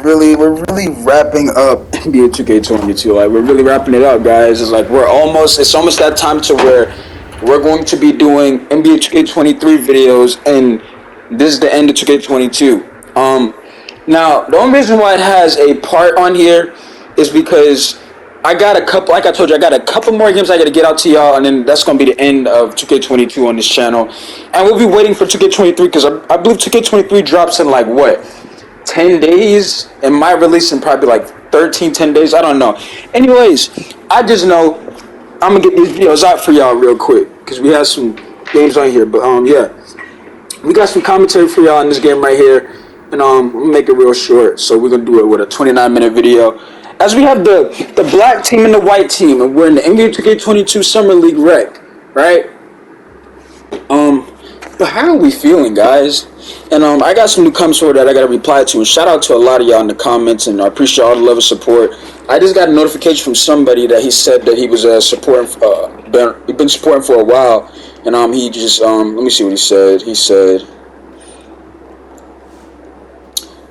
we're really wrapping up NBA 2K22. Like we're really wrapping it up, guys. It's like it's almost that time to where we're going to be doing NBA 2K23 videos, and this is the end of 2K22. Now the only reason why it has a part on here is because I got a couple, like I told you, I got a couple more games I got to get out to y'all, and then that's going to be the end of 2K22 on this channel. And we'll be waiting for 2K23 because I believe 2K23 drops in like what, 10 days? And my release in probably like 10 days. I don't know. Anyways, I just know I'm going to get these videos out for y'all real quick because we have some games on here. But yeah, we got some commentary for y'all in this game right here. And we'll make it real short. So we're going to do it with a 29-minute video. As we have the black team and the white team, and we're in the NBA 2K22 Summer League Rec, right? But how are we feeling, guys? And I got some new comments that I got to reply to. And shout out to a lot of y'all in the comments, and I appreciate all the love and support. I just got a notification from somebody that he said that he was supporting, been supporting for a while, and he just let me see what he said. He said,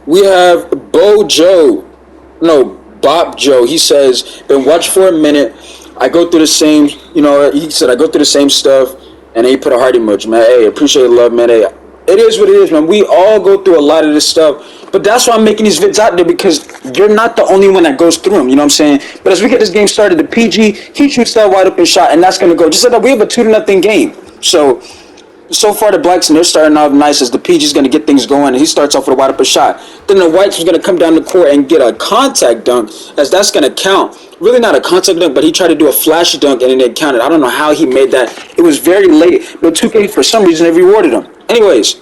we have Bob Joe. He says, been watching for a minute. I go through the same, he said, I go through the same stuff. And then he put a heart emoji, man. Hey, appreciate the love, man. Hey, it is what it is, man. We all go through a lot of this stuff. But that's why I'm making these vids out there, because you're not the only one that goes through them. You know what I'm saying? But as we get this game started, the PG, he shoots that wide open shot, and that's going to go. Just like that, we have a 2-0 game. So far, the blacks, and they're starting off nice as the PG's going to get things going, and he starts off with a wide open shot. Then the whites is going to come down the court and get a contact dunk, as that's going to count. Really not a contact dunk, but he tried to do a flash dunk, and then it counted. I don't know how he made that. It was very late, but 2K, for some reason, they rewarded him. Anyways,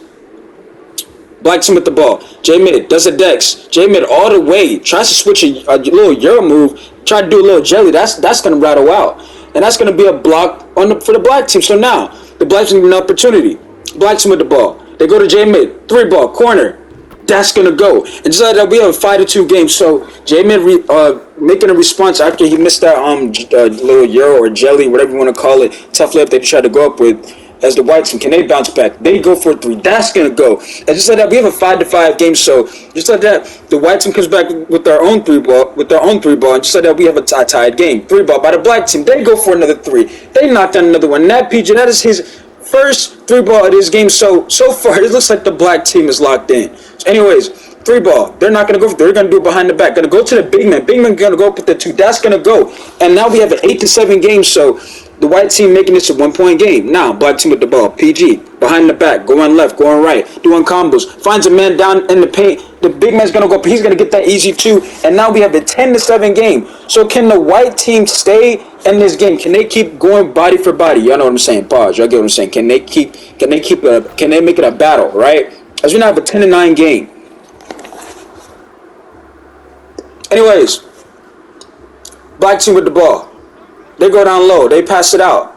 black team with the ball. J-Mid does a Dex. J-Mid all the way. Tries to switch a little Euro move. Try to do a little jelly. That's going to rattle out. And that's going to be a block for the black team. So now, the black team have an opportunity. Black team with the ball. They go to J-Mid. 3-ball. Corner. That's going to go. And just like that, we have a 5-2 game. So, J-Mid making a response after he missed that little Euro or jelly, whatever you want to call it, tough layup they tried to go up with. As the white team, can they bounce back? They go for a 3. That's going to go. And just like that, we have a 5-5 game. So, just like that, the white team comes back with their own 3-ball. And just like that, we have a tied game. 3-ball by the black team. They go for another 3. They knock down another one. And that PJ, that is his first 3-ball of this game. So far, it looks like the black team is locked in. So anyways, 3-ball. They're not going to go for it. They're going to do it behind the back. Going to go to the big man. Big man going to go up with the 2. That's going to go. And now we have an 8-7 game. So the white team making this a 1-point game. Now, black team with the ball. PG. Behind the back. Going left. Going right. Doing combos. Finds a man down in the paint. The big man's going to go up. He's going to get that easy 2. And now we have a 10-7 game. So can the white team stay in this game? Can they keep going body for body? Y'all know what I'm saying. Pause. Y'all get what I'm saying. Can they make it a battle, right? As we now have a 10-9 game. Anyways, black team with the ball. They go down low. They pass it out.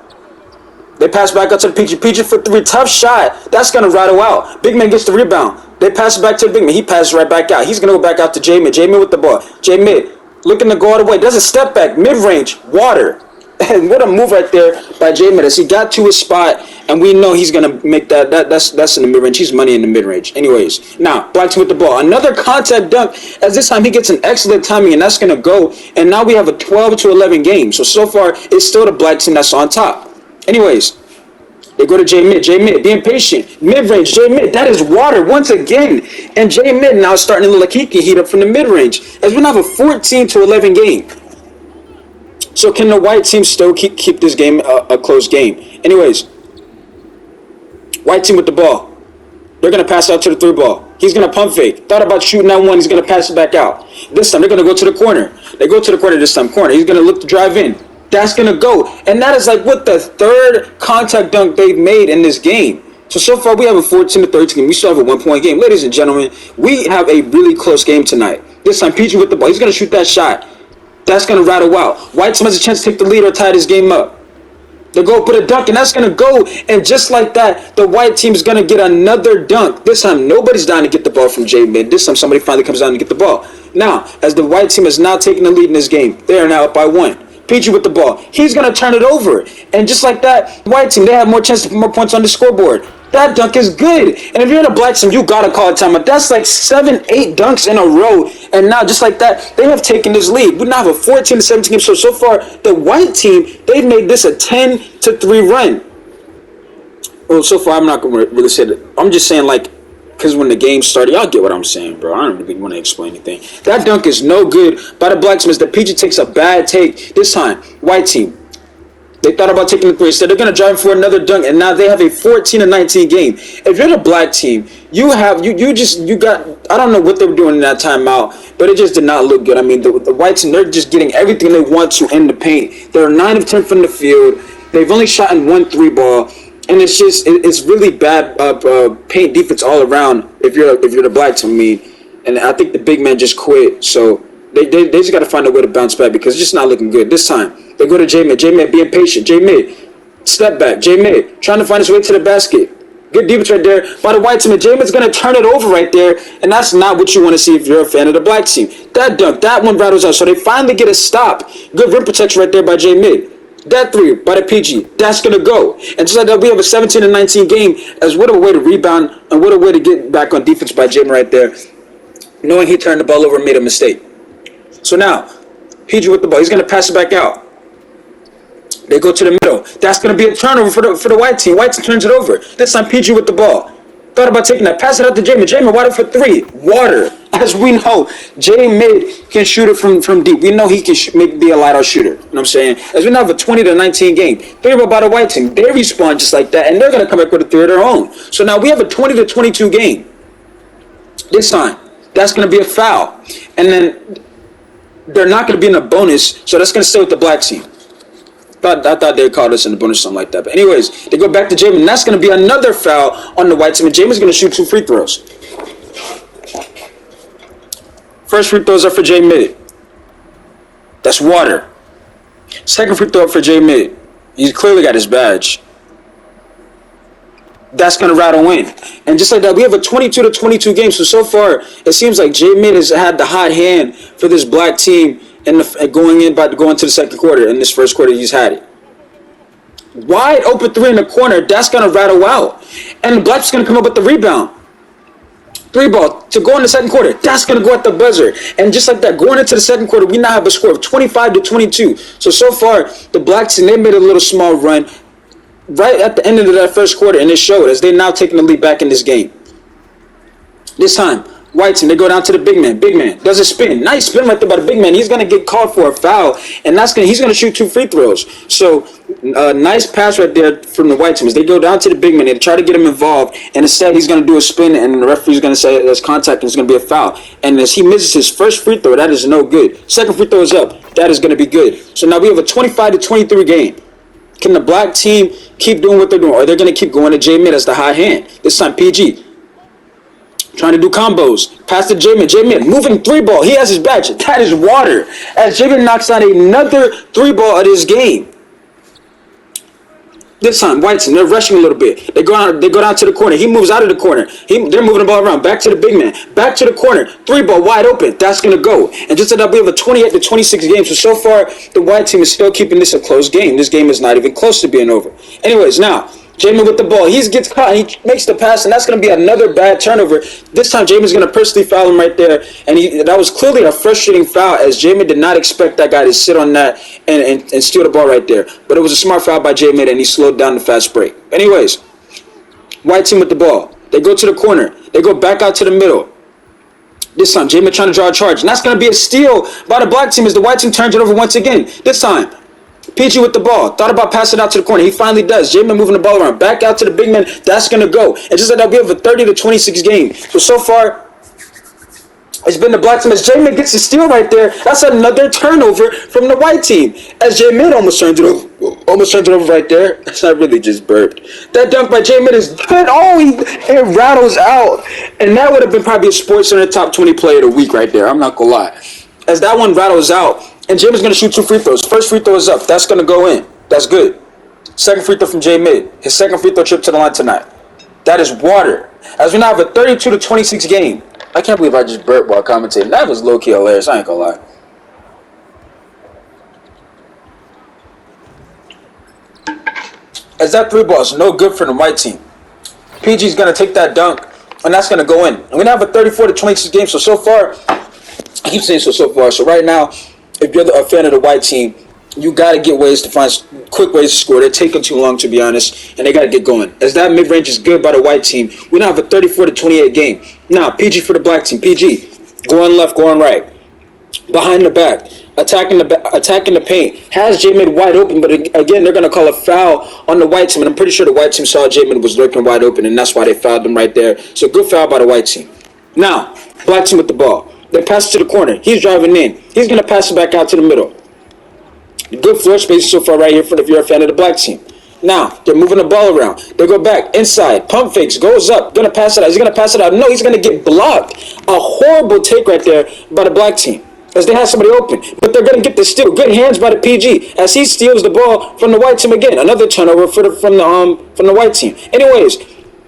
They pass back up to the PG. PG for 3. Tough shot. That's going to rattle out. Big man gets the rebound. They pass it back to the big man. He passes right back out. He's going to go back out to J-Mid. J-Mid with the ball. J-Mid looking to go all the way. Does a step back. Mid-range. Water. And what a move right there by J-Mid as he got to his spot, and we know he's going to make that's in the mid-range. He's money in the mid-range. Anyways, now, black team with the ball. Another contact dunk, as this time he gets an excellent timing, and that's going to go. And now we have a 12-11 game. So far, it's still the black team that's on top. Anyways, they go to J-Mid. J-Mid being patient. Mid-range. J-Mid. That is water once again. And J-Mid now starting to look like he can heat up from the mid-range. As we now have a 14-11 game. So can the white team still keep this game a close game? Anyways, white team with the ball. They're going to pass out to the 3-ball. He's going to pump fake. Thought about shooting that one. He's going to pass it back out. This time they're going to go to the corner. They go to the corner this time. Corner. He's going to look to drive in. That's going to go. And that is like what the 3rd contact dunk they've made in this game. So far we have a 14-13 game. We still have a 1-point game. Ladies and gentlemen, we have a really close game tonight. This time PG with the ball. He's going to shoot that shot. That's going to rattle out. White team has a chance to take the lead or tie this game up. They go put a dunk, and that's going to go. And just like that, the white team is going to get another dunk. This time, nobody's down to get the ball from J-Mid. This time, somebody finally comes down to get the ball. Now, as the white team is now taking the lead in this game, they are now up by 1. PG with the ball. He's going to turn it over. And just like that, white team, they have more chance to put more points on the scoreboard. That dunk is good. And if you're in a black team, you gotta call a timeout. That's like 7, 8 dunks in a row. And now, just like that, they have taken this lead. We now have a 14 to 17 game. So far, the white team, they've made this a 10-3 run. Well, so far, I'm not gonna really say that. I'm just saying, like, because when the game started, y'all get what I'm saying, bro. I don't really want to explain anything. That dunk is no good by the black team. The PG takes a bad take this time. White team. They thought about taking the three. Instead, they're going to drive for another dunk, and now they have a 14-19 game. If you're the black team, you got, I don't know what they were doing in that timeout, but it just did not look good. I mean, the white team, they're just getting everything they want to in the paint. They're 9 of 10 from the field. They've only shot in 1 3-ball, and it's really bad paint defense all around. If you're the black team, I mean, and I think the big man just quit. So they just got to find a way to bounce back because it's just not looking good this time. They go to J-Mid. J-Mid being patient. J-Mid, step back. J-Mid trying to find his way to the basket. Good defense right there by the white team. And J-Mid's going to turn it over right there. And that's not what you want to see if you're a fan of the black team. That dunk, that one rattles out. So they finally get a stop. Good rim protection right there by J-Mid. That three by the PG. That's going to go. And just like that, we have a 17-19 game. As what a way to rebound and what a way to get back on defense by J-Mid right there. Knowing he turned the ball over and made a mistake. So now, PG with the ball. He's going to pass it back out. They go to the middle. That's going to be a turnover for the white team. White team turns it over. This time, PG with the ball. Thought about taking that. Pass it out to J-Mid. J-Mid wide for 3. Water. As we know, J-Mid can shoot it from deep. We know he can be a light-out shooter. You know what I'm saying? As we now have a 20-19 game. 3 by the white team. They respond just like that, and they're going to come back with a 3 of their own. So now we have a 20-22 game. This time, that's going to be a foul. And then they're not going to be in a bonus, so that's going to stay with the black team. I thought they called us in the bonus or something like that. But anyways, they go back to J-Mid, and that's going to be another foul on the white team. And J-Mid's going to shoot 2 free throws. First free throws are for J-Mid. That's water. Second free throw for J-Mid. He's clearly got his badge. That's going to rattle in. And just like that, we have a 22-22 game. So far, it seems like J-Mid has had the hot hand for this black team and going into the second quarter. In this first quarter, he's had it. Wide open 3 in the corner. That's going to rattle out. And the black's going to come up with the rebound. 3 ball to go in the second quarter. That's going to go at the buzzer. And just like that, going into the second quarter, we now have a score of 25-22. So far, the black team, they made a little small run right at the end of that first quarter, and it showed as they're now taking the lead back in this game. This time, white team, they go down to the big man. Big man does a spin. Nice spin right there by the big man. He's going to get called for a foul, and he's going to shoot 2 free throws. So, nice pass right there from the white team. As they go down to the big man, they try to get him involved, and instead he's going to do a spin, and the referee's going to say there's contact, and it's going to be a foul. And as he misses his first free throw, that is no good. Second free throw is up. That is going to be good. So now we have a 25-23 game. Can the black team keep doing what they're doing, or they're going to keep going to J-Mid as the high hand? This time, PG trying to do combos. Pass to J-Mid. J-Mid moving 3 ball. He has his badge. That is water. As J-Mid knocks out another 3 ball of this game. This time, white team, they're rushing a little bit. They go down to the corner. He moves out of the corner. They're moving the ball around. Back to the big man. Back to the corner. 3 ball wide open. That's going to go. And just like that, we have a 28-26 game. So far, the white team is still keeping this a close game. This game is not even close to being over. Anyways, now, J-Mid with the ball. He gets caught. He makes the pass, and that's going to be another bad turnover. This time, J-Mid's going to personally foul him right there. And that was clearly a frustrating foul, as J-Mid did not expect that guy to sit on that and steal the ball right there. But it was a smart foul by J-Mid, and he slowed down the fast break. Anyways, white team with the ball. They go to the corner. They go back out to the middle. This time, J-Mid trying to draw a charge. And that's going to be a steal by the black team as the white team turns it over once again. This time, PG with the ball. Thought about passing out to the corner. He finally does. J-Man moving the ball around. Back out to the big man. That's going to go. And just like that, we have a 30-26 game. So far, it's been the black team. As J-Man gets the steal right there, that's another turnover from the white team. As J-Man almost turns it over right there. That's not really just burped. That dunk by J-Man is good. Oh, it rattles out. And that would have been probably a SportsCenter top 20 player of the week right there. I'm not going to lie. As that one rattles out, and J-Mid's going to shoot 2 free throws. First free throw is up. That's going to go in. That's good. Second free throw from J-Mid. His second free throw trip to the line tonight. That is water. As we now have a 32-26 game. I can't believe I just burped while commentating. That was low-key hilarious. I ain't going to lie. As that 3 ball is no good for the white team. PG's going to take that dunk, and that's going to go in. And we now have a 34-26 game. So far, I keep saying so far. So right now, if you're a fan of the white team, you got to get ways to find quick ways to score. They're taking too long, to be honest, and they got to get going. As that mid-range is good by the white team, we now have a 34-28 game. Now, PG for the black team. PG, going left, going right, behind the back, attacking the paint. Has J-Mid wide open, but again, they're going to call a foul on the white team, and I'm pretty sure the white team saw J-Mid was lurking wide open, and that's why they fouled him right there. So good foul by the white team. Now, black team with the ball. They pass it to the corner. He's driving in. He's going to pass it back out to the middle. Good floor space so far right here if you're a fan of the black team. Now, they're moving the ball around. They go back, inside, pump fakes, goes up, going to pass it out. He's going to pass it out. No, he's going to get blocked. A horrible take right there by the black team as they have somebody open. But they're going to get the steal. Good hands by the PG as he steals the ball from the white team again. Another turnover from the white team. Anyways,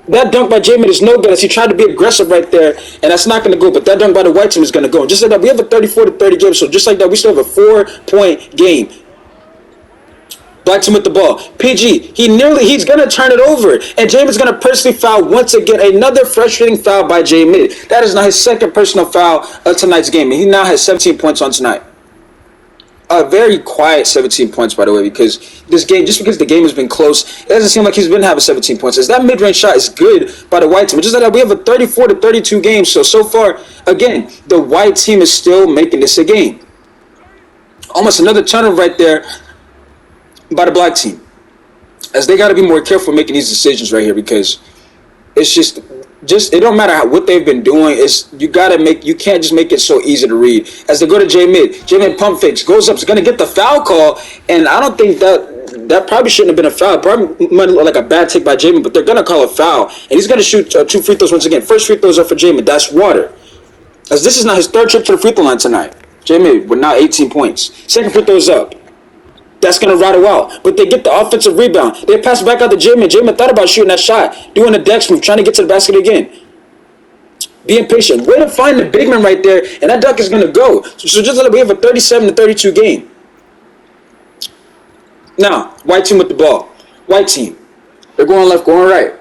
that dunk by J-Mid is no good as he tried to be aggressive right there, and that's not going to go. But that dunk by the white team is going to go. And just like that, we have a 34-30 game. So just like that, we still have a 4-point game. Black team with the ball. PG, he's going to turn it over. And J-Mid's going to personally foul once again. Another frustrating foul by J-Mid. That is now his second personal foul of tonight's game. And he now has 17 points on tonight. A very quiet 17 points, by the way, because this game, just because the game has been close, it doesn't seem like he's been having 17 points. As that mid-range shot is good by the white team. Just like that, we have a 34-32 game. So far, again, the white team is still making this a game. Almost another turnover right there by the black team, as they got to be more careful making these decisions right here, because it's just it don't matter what they've been doing. You can't just make it so easy to read. As they go to J-Mid pump fakes, goes up, is going to get the foul call, and I don't think that probably shouldn't have been a foul. Probably might look like a bad take by J-Mid, but they're going to call a foul, and he's going to shoot 2 free throws once again. First free throws are for J-Mid. That's water, as this is now his third trip to the free throw line tonight. J-Mid with now 18 points. Second free throws up. That's going to rattle out. But they get the offensive rebound. They pass back out to J-Mid. J-Mid thought about shooting that shot, doing a Dex move, trying to get to the basket again. Being patient. Way to find the big man right there, and that dunk is going to go. So just like we have a 37-32 game. Now, white team with the ball. White team. They're going left, going right.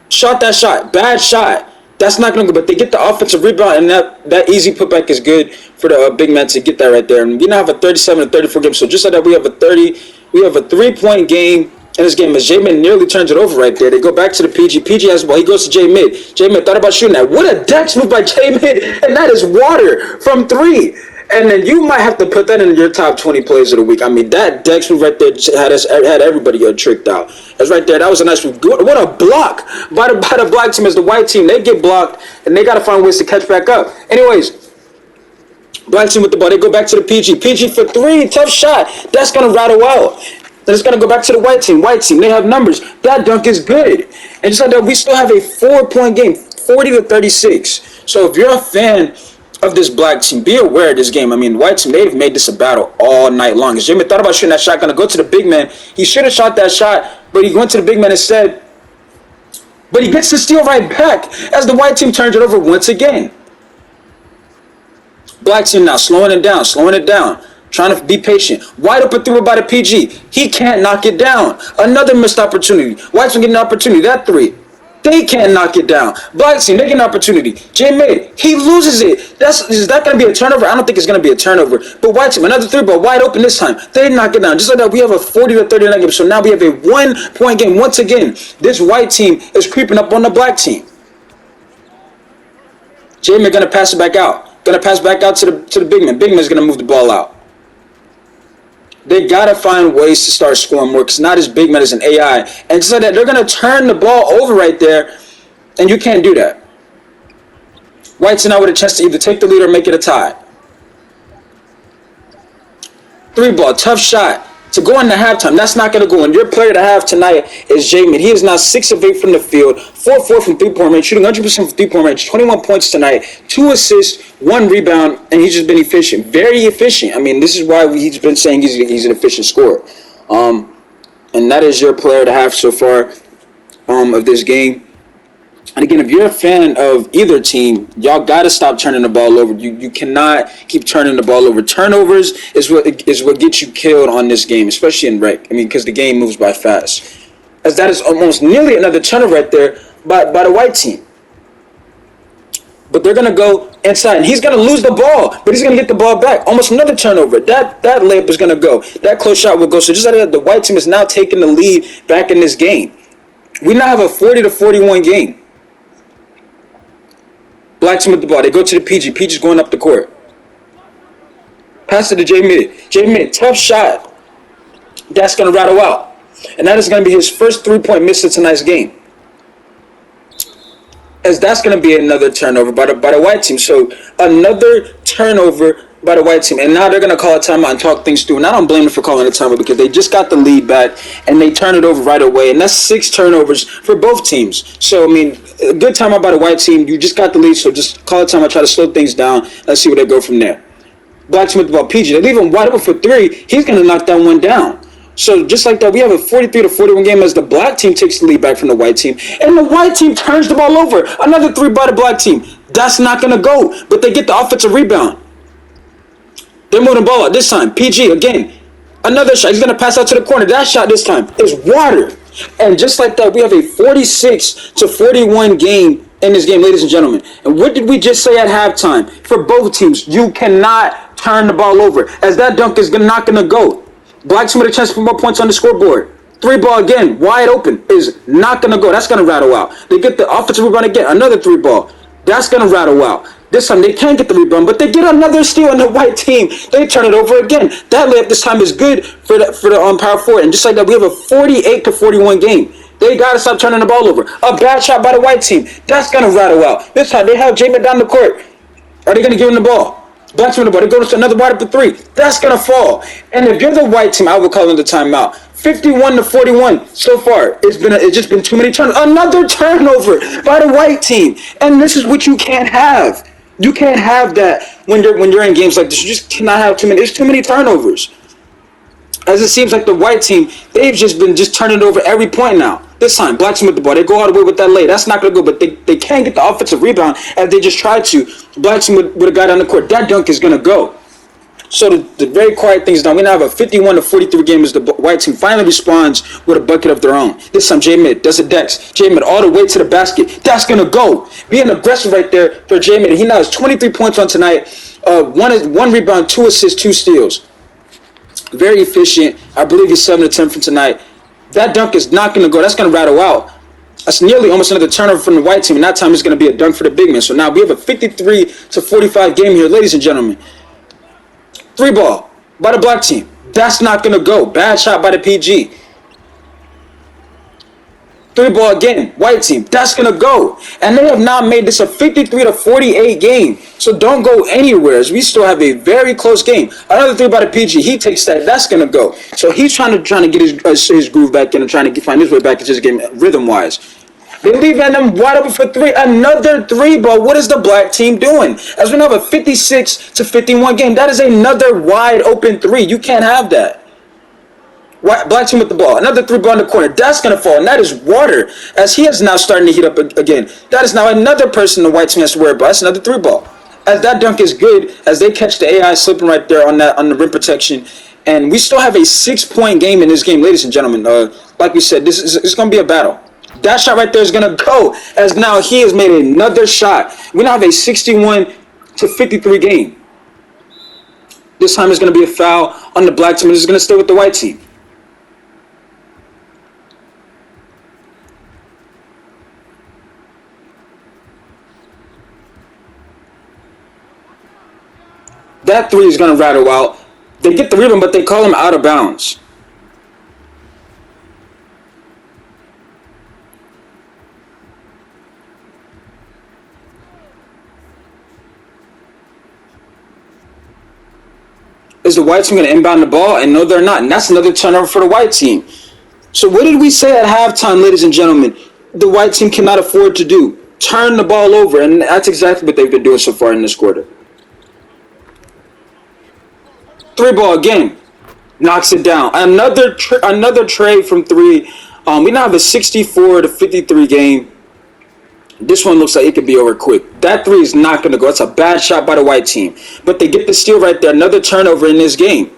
Shot that shot. Bad shot. That's not going to go, but they get the offensive rebound, and that easy putback is good for the big man to get that right there. And we now have a 37-34 game. So just like that, we have a 3-point game in this game. As J-Mid nearly turns it over right there. They go back to the PG. PG has the ball. He goes to J-Mid. J-Mid thought about shooting that. What a Dex move by J-Mid, and that is water from 3. And then you might have to put that in your top 20 plays of the week. I mean, that Dex move right there had everybody tricked out. That's right there. That was a nice move. What a block by the black team as the white team. They get blocked, and they got to find ways to catch back up. Anyways, black team with the ball. They go back to the PG. PG for 3. Tough shot. That's going to rattle out. Then it's going to go back to the white team. White team, they have numbers. That dunk is good. And just like that, we still have a 4-point game, 40-36. So if you're a fan of this black team, be aware of this game. I mean, the white team, they've made this a battle all night long. As Jimmy thought about shooting that shot, going to go to the big man. He should have shot that shot, but he went to the big man instead. But he gets the steal right back as the white team turns it over once again. Black team now slowing it down, trying to be patient. Wide open through by the PG. He can't knock it down. Another missed opportunity. White team getting an opportunity. That 3. They can't knock it down. Black team, they get an opportunity. J-Mid, he loses it. Is that going to be a turnover? I don't think it's going to be a turnover. But white team, another 3 ball, wide open this time. They knock it down. Just like that, we have a 40-39 game. So now we have a 1-point game. Once again, this white team is creeping up on the black team. J-Mid going to pass it back out. Going to pass back out to the big man. Big man's going to move the ball out. They got to find ways to start scoring more, because not as big man as an AI. And just like that, they're going to turn the ball over right there, and you can't do that. White's now with a chance to either take the lead or make it a tie. 3 ball, tough shot. To go into halftime, that's not going to go in. Your player to have tonight is J-Mid. He is now 6 of 8 from the field, 4-4 from 3-point range, shooting 100% from 3-point range, 21 points tonight, 2 assists, 1 rebound, and he's just been efficient. Very efficient. I mean, this is why he's been saying he's an efficient scorer. And that is your player to have so far of this game. And again, if you're a fan of either team, y'all got to stop turning the ball over. You cannot keep turning the ball over. Turnovers is what gets you killed on this game, especially in rec. I mean, because the game moves by fast. as that is almost nearly another turnover right there by the white team. But they're going to go inside, and he's going to lose the ball, but he's going to get the ball back. Almost another turnover. That layup is going to go. That close shot will go. So just like that, the white team is now taking the lead back in this game. We now have a 40-41 game. Black team with the ball. They go to the PG. PG's going up the court. Pass it to J Mid. J Mid, tough shot. That's going to rattle out. And that is going to be his first 3-point miss of tonight's game. As that's going to be another turnover by the white team. So another turnover by the white team. And now they're going to call a timeout and talk things through. And I don't blame them for calling a timeout because they just got the lead back and they turn it over right away. And that's 6 turnovers for both teams. So, I mean, a good timeout by the white team. You just got the lead, so just call a timeout, try to slow things down. Let's see where they go from there. Black team with the ball. PG, they leave him wide open for 3. He's going to knock that one down. So just like that, we have a 43-41 game as the black team takes the lead back from the white team. And the white team turns the ball over. Another 3 by the black team. That's not going to go. But they get the offensive rebound. They move the ball out this time. PG again. Another shot. He's going to pass out to the corner. That shot this time is water. And just like that, we have a 46-41 game in this game, ladies and gentlemen. And what did we just say at halftime? For both teams, you cannot turn the ball over. As that dunk is not going to go. Black team with a chance to put more points on the scoreboard. 3 ball again, wide open, is not going to go. That's going to rattle out. They get the offensive rebound again, another 3 ball. That's going to rattle out. This time they can't get the rebound, but they get another steal on the white team. They turn it over again. That layup this time is good for the power forward. And just like that, we have a 48-41 game. They got to stop turning the ball over. A bad shot by the white team. That's going to rattle out. This time they have Jamin down the court. Are they going to give him the ball? Black team on the ball. They go to another wide open 3. That's going to fall. And if you're the white team, I would call them the timeout. 51-41 so far. It's just been too many turnovers. Another turnover by the white team. And this is what you can't have. You can't have that when you're in games like this. You just cannot have too many. There's too many turnovers. As it seems like the white team, they've just been turning it over every point now. This time, black team with the ball. They go all the way with that lay. That's not going to go, but they can't get the offensive rebound as they just tried to. Black team with a guy down the court. That dunk is going to go. So the very quiet thing is now we now have a 51-43 game as the white team finally responds with a bucket of their own. This time, J-Mid does a Dex. J-Mid all the way to the basket. That's going to go. Being aggressive right there for J-Mid. He now has 23 points on tonight. One rebound, 2 assists, 2 steals. Very efficient. I believe he's 7 to 10 from tonight. That dunk is not going to go. That's going to rattle out. That's nearly almost another turnover from the white team, and that time is going to be a dunk for the big man. So now we have a 53-45 game here, ladies and gentlemen. 3 ball by the black team. That's not going to go. Bad shot by the PG. 3 ball again. White team. That's going to go. And they have now made this a 53-48 game. So don't go anywhere as we still have a very close game. Another 3 by the PG. He takes that. That's going to go. So he's trying to get his groove back in and trying to find his way back into his game rhythm-wise. They leave them wide open for 3. Another 3 ball. What is the black team doing? As we now have a 56-51 game. That is another wide open 3. You can't have that. Black team with the ball. Another 3 ball in the corner. That's going to fall. And that is water. As he is now starting to heat up again. That is now another person the white team has to worry about. That's another 3 ball. As that dunk is good. As they catch the AI slipping right there on the rim protection. And we still have a 6-point game in this game, ladies and gentlemen. Like we said, it's going to be a battle. That shot right there is going to go. As now he has made another shot. We now have a 61-53 game. This time it's going to be a foul on the black team. And it's going to stay with the white team. That 3 is going to rattle out. They get the rebound, but they call him out of bounds. Is the white team going to inbound the ball? And no, they're not. And that's another turnover for the white team. So what did we say at halftime, ladies and gentlemen? The white team cannot afford to do. Turn the ball over. And that's exactly what they've been doing so far in this quarter. 3 ball again. Knocks it down. Another trade from 3. We now have a 64-53 game. This one looks like it could be over quick. That 3 is not going to go. It's a bad shot by the white team. But they get the steal right there. Another turnover in this game.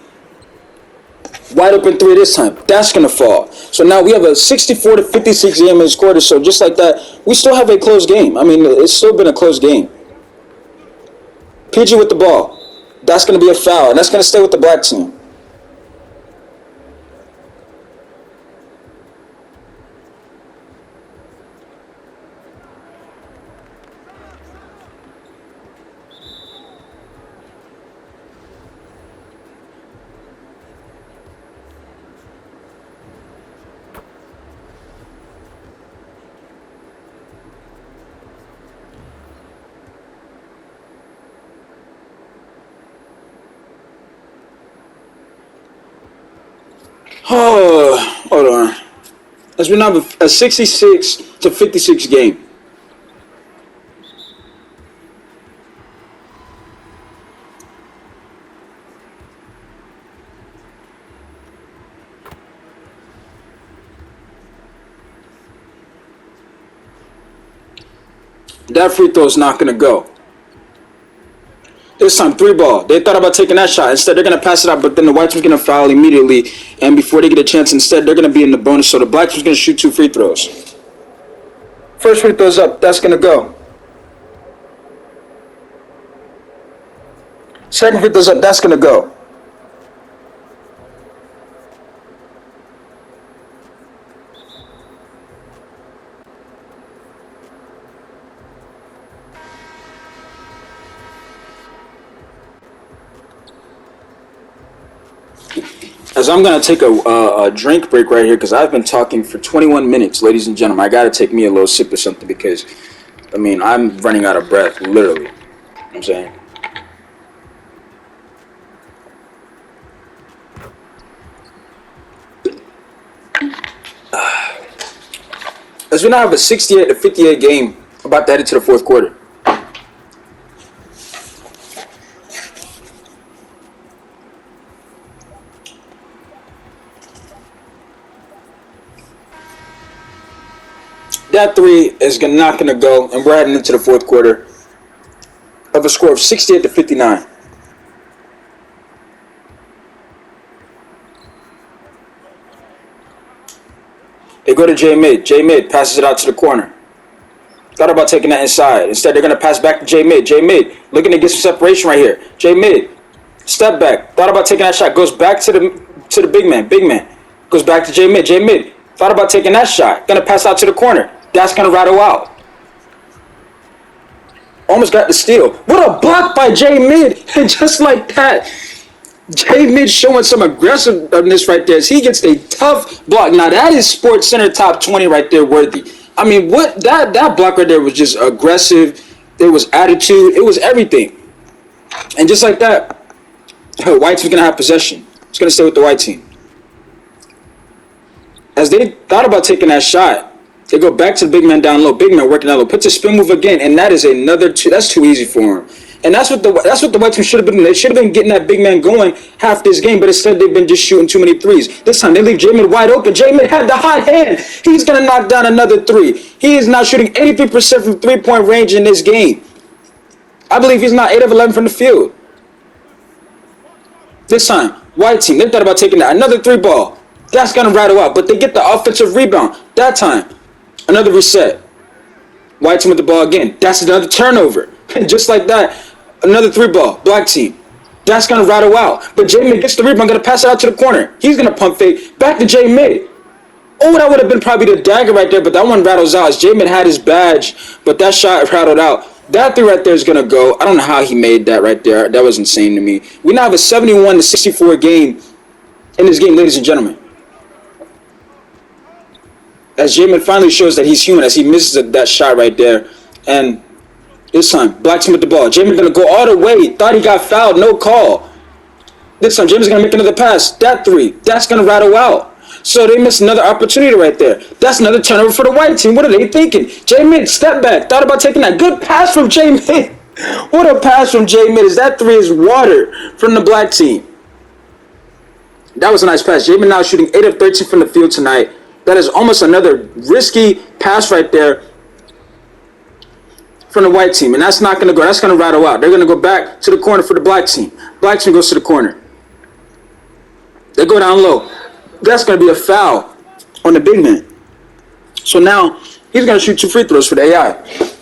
Wide open three this time. That's going to fall. So now we have a 64 to 56 game in this quarter. So just like that, we still have a close game. I mean, it's still been a close game. PG with the ball. That's going to be a foul, and that's going to stay with the black team. Oh, hold on. As we now have a 66 to 56 game. That free throw is not going to go. This time, 3-ball. They thought about taking that shot. Instead, they're going to pass it out, but then the white team's going to foul immediately. And before they get a chance, instead, they're going to be in the bonus. So the black team's going to shoot 2 free throws. First free throw's up. That's going to go. Second free throw's up. That's going to go. As I'm going to take a drink break right here because I've been talking for 21 minutes, ladies and gentlemen. I got to take me a little sip of something because, I mean, I'm running out of breath, literally. You know what I'm saying? As we now have a 68 to 58 game, about to head into the fourth quarter. That three is not going to go, and we're heading into the fourth quarter of a score of 68 to 59. They go to J Mid. J Mid passes it out to the corner. Thought about taking that inside. Instead, they're going to pass back to J Mid. J Mid looking to get some separation right here. J Mid, step back. Thought about taking that shot. Goes back to the big man. Big man goes back to J Mid. J Mid thought about taking that shot. Going to pass out to the corner. That's going to rattle out. Almost got the steal. What a block by J Mid. And just like that, J Mid showing some aggressiveness right there. As he gets a tough block. Now that is Sports Center top 20 right there worthy. I mean, what that block right there was just aggressive. It was attitude. It was everything. And just like that, White team's going to have possession. It's going to stay with the white team. As they thought about taking that shot, they go back to the big man down low. Big man working down low. Puts a spin move again, and that is another two. That's too easy for him. And that's what the white team should have been doing. They should have been getting that big man going half this game, but instead they've been just shooting too many threes. This time they leave J-Mid wide open. J-Mid had the hot hand. He's going to knock down another three. He is now shooting 83% from three-point range in this game. I believe he's now 8 of 11 from the field. This time, white team, they thought about taking that. Another 3-ball. That's going to rattle out, but they get the offensive rebound. That time, another reset. White team with the ball again. That's another turnover. And just like that, another 3-ball. Black team. That's going to rattle out. But J-Mid gets the rebound, going to pass it out to the corner. He's going to pump fake. Back to J-Mid. Oh, that would have been probably the dagger right there, but that one rattles out. As J-Mid had his badge, but that shot rattled out. That three right there is going to go. I don't know how he made that right there. That was insane to me. We now have a 71 to 64 game in this game, ladies and gentlemen. As J-Mid finally shows that he's human, as he misses that shot right there. And this time, black team with the ball. J-Mid going to go all the way. Thought he got fouled. No call. This time, J-Mid's going to make another pass. That three. That's going to rattle out. So they missed another opportunity right there. That's another turnover for the white team. What are they thinking? J-Mid, step back. Thought about taking that. Good pass from J-Mid. What a pass from J-Mid. As that three is water from the black team. That was a nice pass. J-Mid now shooting 8 of 13 from the field tonight. That is almost another risky pass right there from the white team. And that's not going to go. That's going to rattle out. They're going to go back to the corner for the black team. Black team goes to the corner. They go down low. That's going to be a foul on the big man. So now he's going to shoot 2 free throws for the AI.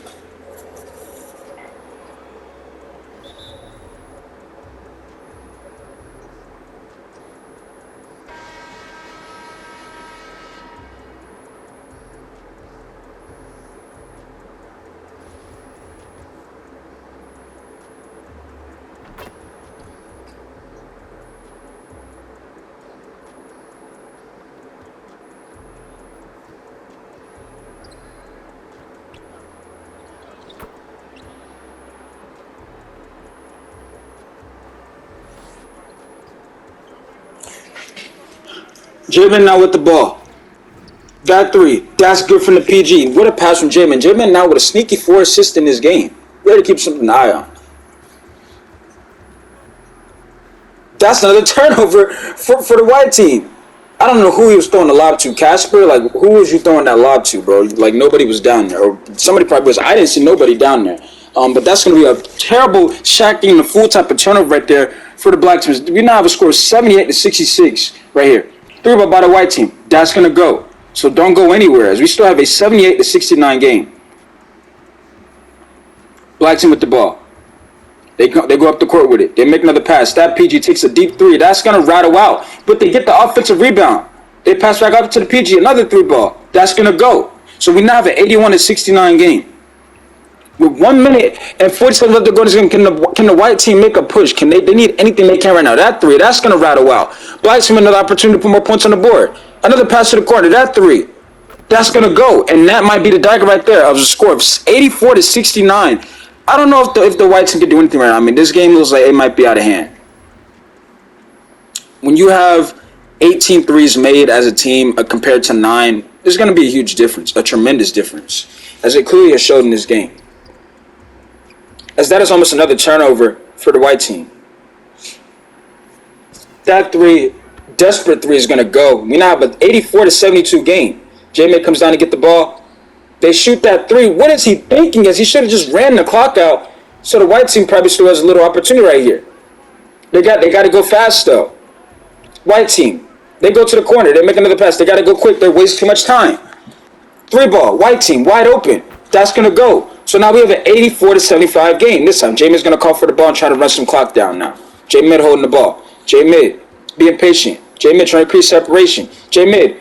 J-Man now with the ball. Got 3. That's good from the PG. What a pass from J-Man. J-Man now with a sneaky 4 assists in this game. Ready to keep something to eye on. That's another turnover for the white team. I don't know who he was throwing the lob to. Casper? Like, who was you throwing that lob to, bro? Like, nobody was down there. Or somebody probably was. I didn't see nobody down there. But that's going to be a terrible shacking in the full type of turnover right there for the black teams. We now have a score of 78-66 right here. 3 ball by the white team. That's going to go. So don't go anywhere, as we still have a 78-69 game. Black team with the ball. They go up the court with it. They make another pass. That PG takes a deep 3. That's going to rattle out. But they get the offensive rebound. They pass back up to the PG. Another 3 ball. That's going to go. So we now have an 81-69 game. With 1 minute and 40 seconds left to go in this game, can the white team make a push? Can they need anything they can right now. That 3, that's going to rattle out. Black team another opportunity to put more points on the board. Another pass to the corner. That 3, that's going to go. And that might be the dagger right there of a score of 84-69. I don't know if the white team can do anything right now. I mean, this game looks like it might be out of hand. When you have 18 threes made as a team compared to 9, there's going to be a huge difference, a tremendous difference, as it clearly has showed in this game. As that is almost another turnover for the white team. That 3, desperate 3 is going to go. We now have an 84-72 game. J-May comes down to get the ball. They shoot that 3. What is he thinking? As he should have just ran the clock out. So the white team probably still has a little opportunity right here. They got to go fast though. White team. They go to the corner. They make another pass. They got to go quick. They're wasting too much time. 3 ball. White team wide open. That's going to go. So now we have an 84-75 game. This time J-Mid's going to call for the ball and try to run some clock down now. J-Mid holding the ball. J-Mid being patient. J-Mid trying to create separation. J-Mid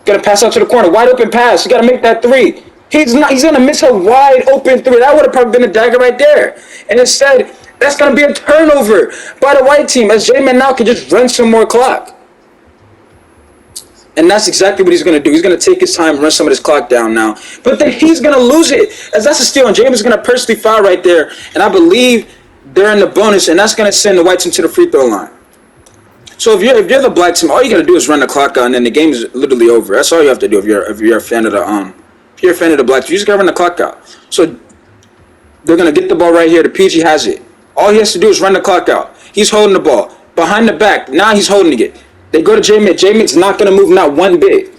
going to pass out to the corner. Wide open pass. You got to make that 3. He's going to miss a wide open 3. That would have probably been a dagger right there. And instead, that's going to be a turnover by the white team as J-Man now can just run some more clock. And that's exactly what he's going to do. He's going to take his time and run some of this clock down now. But then he's going to lose it as that's a steal. And James is going to personally foul right there. And I believe they're in the bonus. And that's going to send the white team to the free throw line. So if you're the black team, all you got to do is run the clock out. And then the game is literally over. That's all you have to do if you're a fan of the if you're a fan of the black team. You just got to run the clock out. So they're going to get the ball right here. The PG has it. All he has to do is run the clock out. He's holding the ball. Behind the back. Now he's holding it. They go to J-Mid. J-Mid's not going to move not one bit.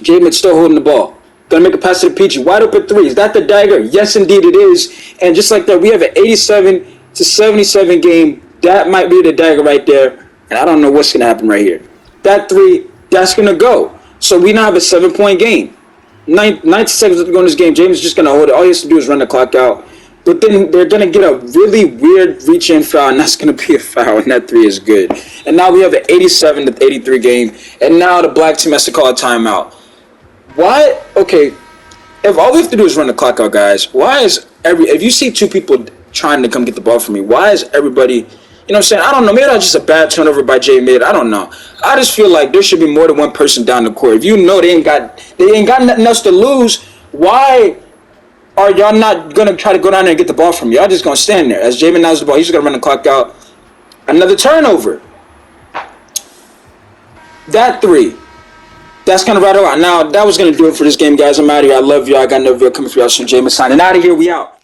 J-Mid's still holding the ball. Going to make a pass to the PG. Wide open 3. Is that the dagger? Yes, indeed it is. And just like that, we have an 87-77 game. That might be the dagger right there. And I don't know what's going to happen right here. That 3, that's going to go. So we now have a 7-point game. 90 seconds left to go in this game. James is just going to hold it. All he has to do is run the clock out. But then they're going to get a really weird reach-in foul, and that's going to be a foul, and that 3 is good. And now we have an 87-83 game, and now the black team has to call a timeout. Why? Okay, if all we have to do is run the clock out, guys, why is if you see 2 people trying to come get the ball from me, why is everybody, you know what I'm saying? I don't know. Maybe that's just a bad turnover by J-Mid. I don't know. I just feel like there should be more than one person down the court. If you know they ain't got nothing else to lose, why are y'all not going to try to go down there and get the ball from you? Y'all just going to stand there. As J-Mid now has the ball, he's just going to run the clock out. Another turnover. That 3. That's going to rattle out. Now, that was going to do it for this game, guys. I'm out of here. I love y'all. I got another video coming for y'all soon. J-Mid signing out of here. We out.